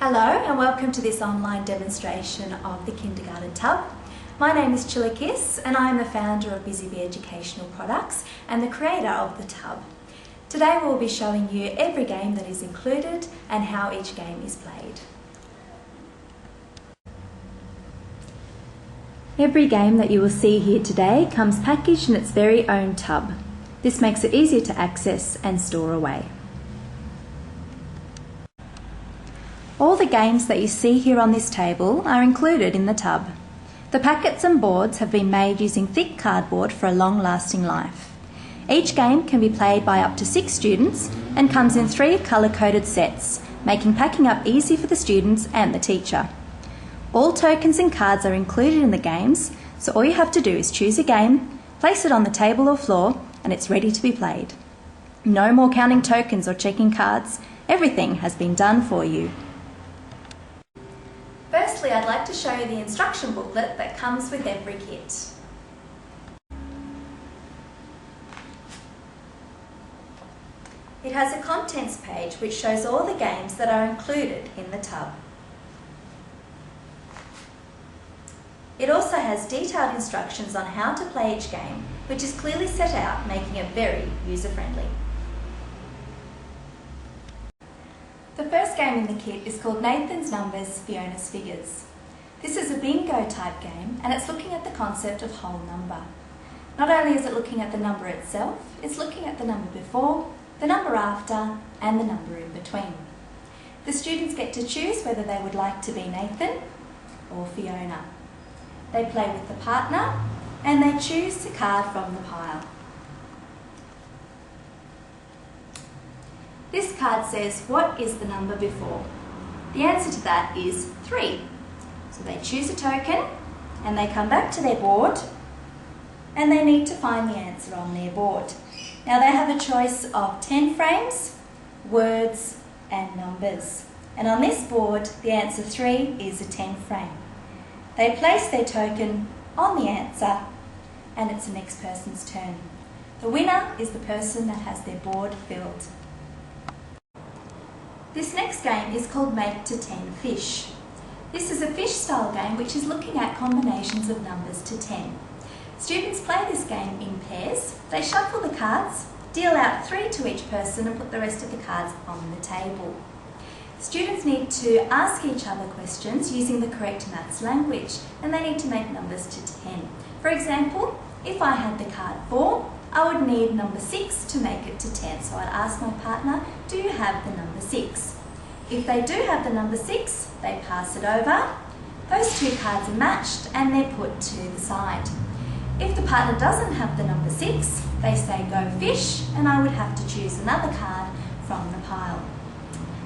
Hello and welcome to this online demonstration of the Kindergarten Tub. My name is Chilikis and I am the founder of Busy Bee Educational Products and the creator of the tub. Today we'll be showing you every game that is included and how each game is played. Every game that you will see here today comes packaged in its very own tub. This makes it easier to access and store away. All the games that you see here on this table are included in the tub. The packets and boards have been made using thick cardboard for a long-lasting life. Each game can be played by up to 6 students and comes in 3 colour-coded sets, making packing up easy for the students and the teacher. All tokens and cards are included in the games, so all you have to do is choose a game, place it on the table or floor, and it's ready to be played. No more counting tokens or checking cards. Everything has been done for you. Firstly, I'd like to show you the instruction booklet that comes with every kit. It has a contents page which shows all the games that are included in the tub. It also has detailed instructions on how to play each game, which is clearly set out, making it very user-friendly. The first game in the kit is called Nathan's Numbers, Fiona's Figures. This is a bingo type game and it's looking at the concept of whole number. Not only is it looking at the number itself, it's looking at the number before, the number after and the number in between. The students get to choose whether they would like to be Nathan or Fiona. They play with the partner and they choose a card from the pile. This card says, what is the number before? The answer to that is 3. So they choose a token and they come back to their board and they need to find the answer on their board. Now they have a choice of 10 frames, words and numbers. And on this board, the answer 3 is a 10 frame. They place their token on the answer and it's the next person's turn. The winner is the person that has their board filled. This next game is called Make to 10 Fish. This is a fish style game which is looking at combinations of numbers to 10. Students play this game in pairs. They shuffle the cards, deal out 3 to each person and put the rest of the cards on the table. Students need to ask each other questions using the correct maths language and they need to make numbers to 10. For example, if I had the card 4, I would need number 6 to make it to 10. So I'd ask my partner, do you have the number 6? If they do have the number 6, they pass it over. Those 2 cards are matched and they're put to the side. If the partner doesn't have the number 6, they say go fish and I would have to choose another card from the pile.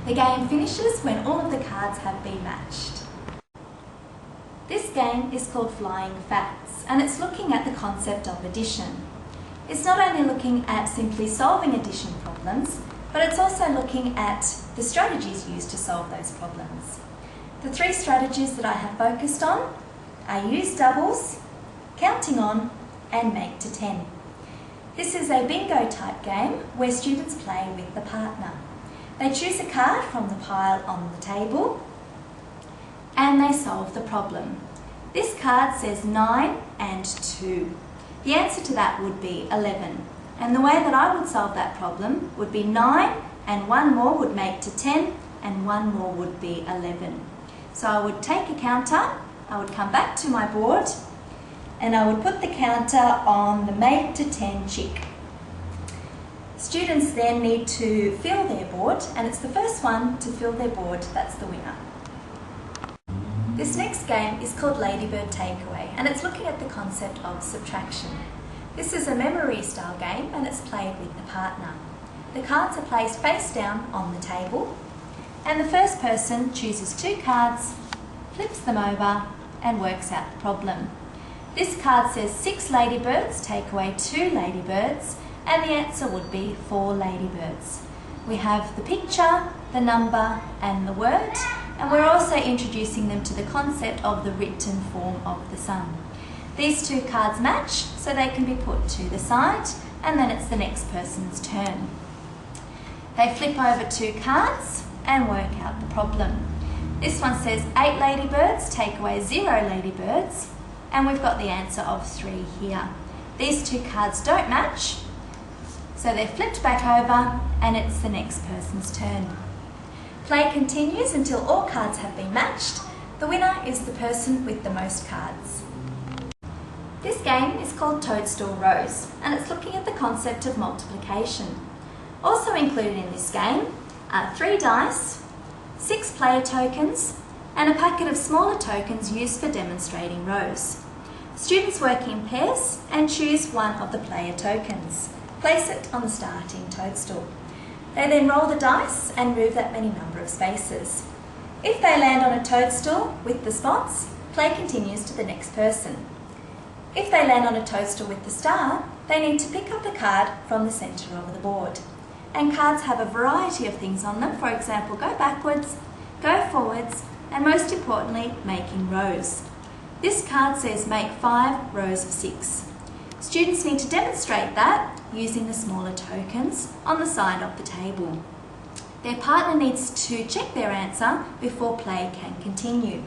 The game finishes when all of the cards have been matched. This game is called Flying Facts and it's looking at the concept of addition. It's not only looking at simply solving addition problems, but it's also looking at the strategies used to solve those problems. The 3 strategies that I have focused on are use doubles, counting on, and make to 10. This is a bingo type game where students play with the partner. They choose a card from the pile on the table and they solve the problem. This card says 9 and 2. The answer to that would be 11. And the way that I would solve that problem would be 9 and 1 more would make to 10 and 1 more would be 11. So I would take a counter, I would come back to my board and I would put the counter on the make to 10 chick. Students then need to fill their board and it's the first one to fill their board that's the winner. This next game is called Ladybird Takeaway and it's looking at the concept of subtraction. This is a memory style game and it's played with the partner. The cards are placed face down on the table and the first person chooses 2 cards, flips them over and works out the problem. This card says 6 ladybirds take away 2 ladybirds and the answer would be 4 ladybirds. We have the picture, the number and the word. And we're also introducing them to the concept of the written form of the sum. These 2 cards match, so they can be put to the side, and then it's the next person's turn. They flip over 2 cards and work out the problem. This one says 8 ladybirds take away 0 ladybirds, and we've got the answer of 3 here. These two cards don't match, so they're flipped back over and it's the next person's turn. Play continues until all cards have been matched. The winner is the person with the most cards. This game is called Toadstool Rose, and it's looking at the concept of multiplication. Also included in this game are 3 dice, 6 player tokens, and a packet of smaller tokens used for demonstrating rows. Students work in pairs and choose one of the player tokens. Place it on the starting toadstool. They then roll the dice and move that many number of spaces. If they land on a toadstool with the spots, play continues to the next person. If they land on a toadstool with the star, they need to pick up a card from the centre of the board. And cards have a variety of things on them, for example, go backwards, go forwards, and most importantly, making rows. This card says make 5 rows of 6. Students need to demonstrate that using the smaller tokens on the side of the table. Their partner needs to check their answer before play can continue.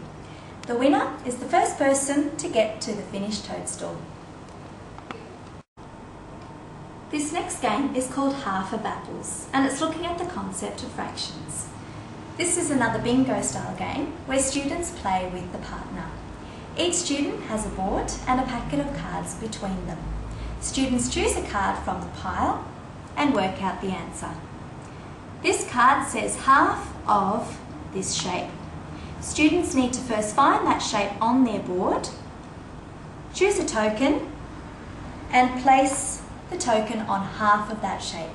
The winner is the first person to get to the finished toadstool. This next game is called Half of Apples, and it's looking at the concept of fractions. This is another bingo style game where students play with the partner. Each student has a board and a packet of cards between them. Students choose a card from the pile and work out the answer. This card says half of this shape. Students need to first find that shape on their board, choose a token, and place the token on half of that shape.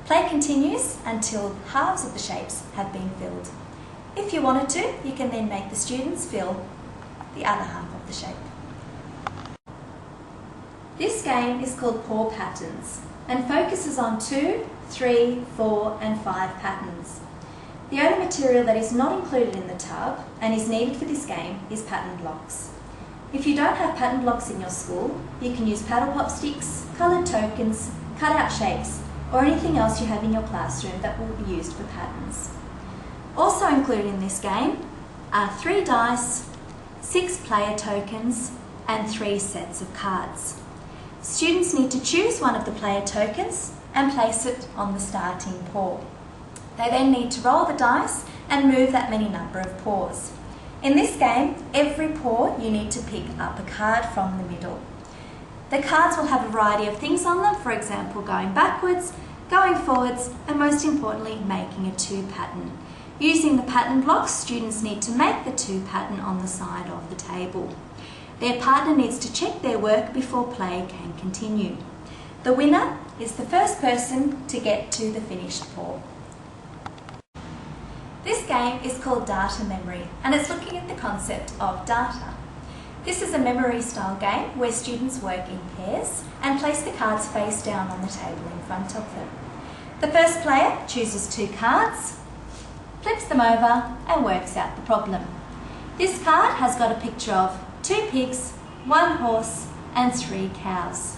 Play continues until halves of the shapes have been filled. If you wanted to, you can then make the students fill the other half of the shape. This game is called Paw Patterns and focuses on 2, 3, 4 and 5 patterns. The only material that is not included in the tub and is needed for this game is pattern blocks. If you don't have pattern blocks in your school, you can use paddle pop sticks, coloured tokens, cut out shapes, or anything else you have in your classroom that will be used for patterns. Also included in this game are 3 dice, 6 player tokens, and 3 sets of cards. Students need to choose one of the player tokens and place it on the starting paw. They then need to roll the dice and move that many number of paws. In this game, every paw you need to pick up a card from the middle. The cards will have a variety of things on them, for example, going backwards, going forwards, and most importantly, making a 2 pattern. Using the pattern blocks, students need to make the 2 pattern on the side of the table. Their partner needs to check their work before play can continue. The winner is the first person to get to the finished paw. This game is called Data Memory, and it's looking at the concept of data. This is a memory style game where students work in pairs and place the cards face down on the table in front of them. The first player chooses 2 cards, flips them over and works out the problem. This card has got a picture of 2 pigs, 1 horse and 3 cows.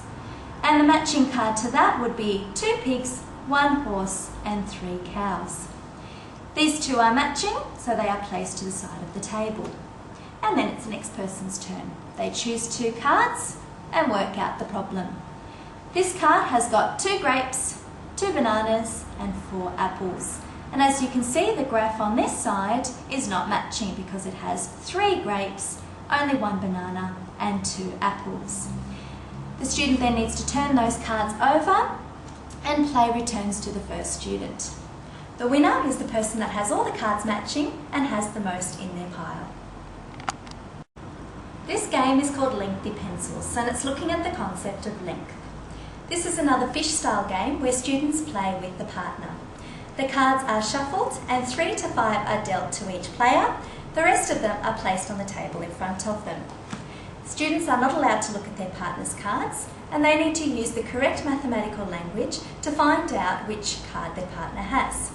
And the matching card to that would be 2 pigs, 1 horse and 3 cows. These 2 are matching, so they are placed to the side of the table. And then it's the next person's turn. They choose 2 cards and work out the problem. This card has got 2 grapes, 2 bananas and 4 apples. And as you can see, the graph on this side is not matching because it has 3 grapes, only 1 banana and 2 apples. The student then needs to turn those cards over and play returns to the first student. The winner is the person that has all the cards matching and has the most in their pile. This game is called Lengthy Pencils, and it's looking at the concept of length. This is another fish style game where students play with the partner. The cards are shuffled and 3 to 5 are dealt to each player. The rest of them are placed on the table in front of them. Students are not allowed to look at their partner's cards, and they need to use the correct mathematical language to find out which card their partner has.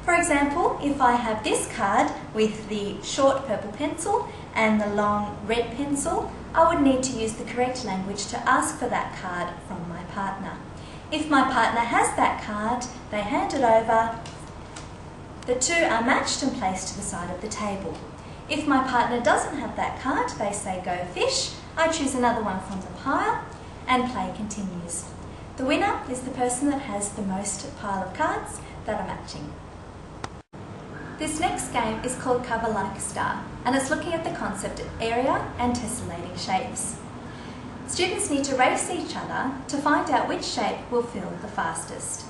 For example, if I have this card with the short purple pencil and the long red pencil, I would need to use the correct language to ask for that card from my partner. If my partner has that card, they hand it over, The two are matched and placed to the side of the table. If my partner doesn't have that card, they say go fish, I choose another one from the pile, and play continues. The winner is the person that has the most pile of cards that are matching. This next game is called Cover Like a Star, and it's looking at the concept of area and tessellating shapes. Students need to race each other to find out which shape will fill the fastest.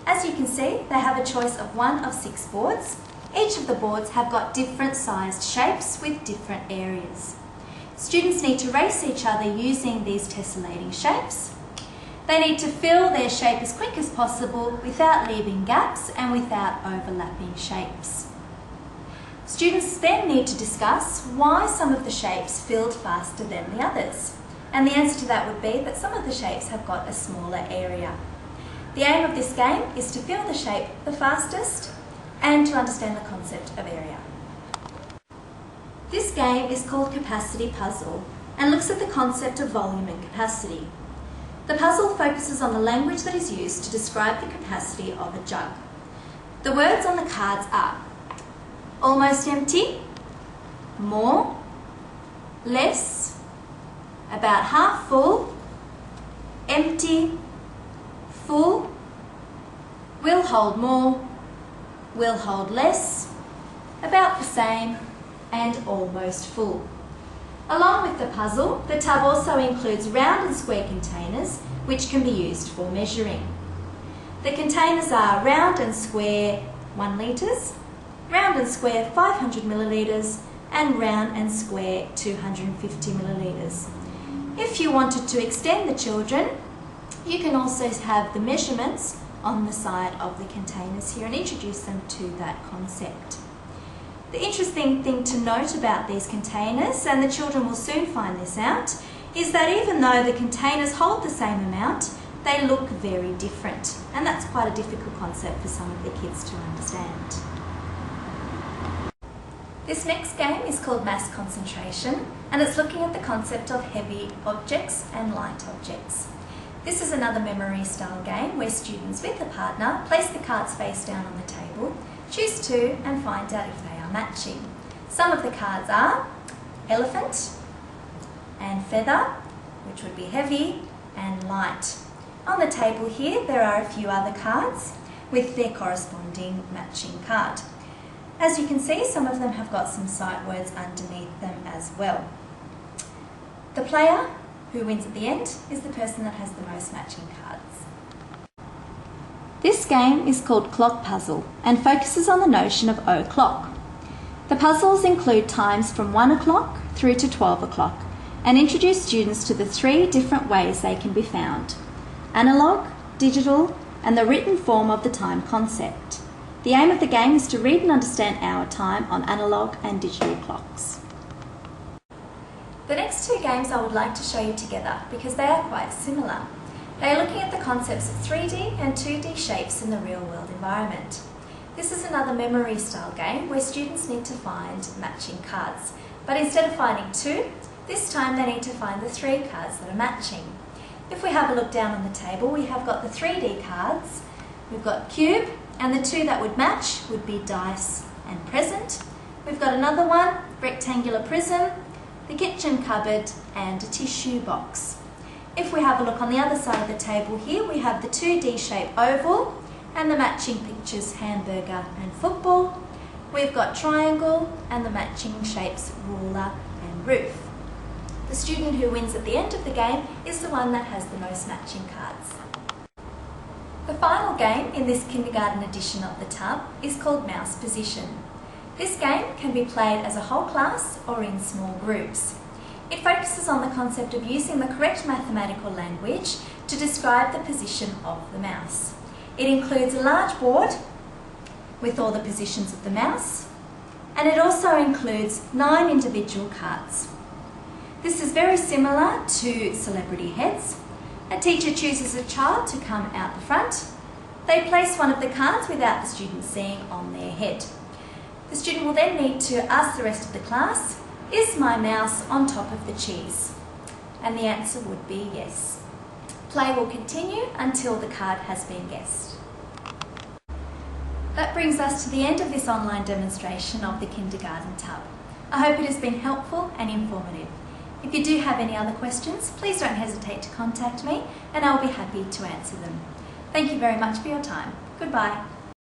As you can see, they have a choice of one of 6 boards. Each of the boards have got different sized shapes with different areas. Students need to race each other using these tessellating shapes. They need to fill their shape as quick as possible without leaving gaps and without overlapping shapes. Students then need to discuss why some of the shapes filled faster than the others. And the answer to that would be that some of the shapes have got a smaller area. The aim of this game is to fill the shape the fastest and to understand the concept of area. This game is called Capacity Puzzle and looks at the concept of volume and capacity. The puzzle focuses on the language that is used to describe the capacity of a jug. The words on the cards are almost empty, more, less, about half full, empty, full, will hold more, will hold less, about the same, and almost full. Along with the puzzle, the tub also includes round and square containers which can be used for measuring. The containers are round and square 1 litres, round and square 500 millilitres, and round and square 250 millilitres. If you wanted to extend the children, you can also have the measurements on the side of the containers here and introduce them to that concept. The interesting thing to note about these containers, and the children will soon find this out, is that even though the containers hold the same amount, they look very different. And that's quite a difficult concept for some of the kids to understand. This next game is called Mass Concentration, and it's looking at the concept of heavy objects and light objects. This is another memory style game where students with a partner place the cards face down on the table, choose 2 and find out if they are matching. Some of the cards are elephant and feather, which would be heavy, and light. On the table here there are a few other cards with their corresponding matching card. As you can see, some of them have got some sight words underneath them as well. The player who wins at the end is the person that has the most matching cards. This game is called Clock Puzzle and focuses on the notion of o'clock. The puzzles include times from 1 o'clock through to 12 o'clock and introduce students to the 3 different ways they can be found: analogue, digital, and the written form of the time concept. The aim of the game is to read and understand our time on analogue and digital clocks. The next 2 games I would like to show you together because they are quite similar. They are looking at the concepts of 3D and 2D shapes in the real world environment. This is another memory style game where students need to find matching cards. But instead of finding 2, this time they need to find the 3 cards that are matching. If we have a look down on the table, we have got the 3D cards, we've got cube, and the 2 that would match would be dice and present. We've got another one, rectangular prism, the kitchen cupboard, and a tissue box. If we have a look on the other side of the table here, we have the 2D shape oval and the matching pictures hamburger and football. We've got triangle and the matching shapes ruler and roof. The student who wins at the end of the game is the one that has the most matching cards. The final game in this kindergarten edition of the tub is called Mouse Position. This game can be played as a whole class or in small groups. It focuses on the concept of using the correct mathematical language to describe the position of the mouse. It includes a large board with all the positions of the mouse, and it also includes 9 individual cards. This is very similar to celebrity heads. A teacher chooses a child to come out the front. They place one of the cards without the student seeing on their head. The student will then need to ask the rest of the class, is my mouse on top of the cheese? And the answer would be yes. Play will continue until the card has been guessed. That brings us to the end of this online demonstration of the kindergarten tub. I hope it has been helpful and informative. If you do have any other questions, please don't hesitate to contact me and I'll be happy to answer them. Thank you very much for your time. Goodbye.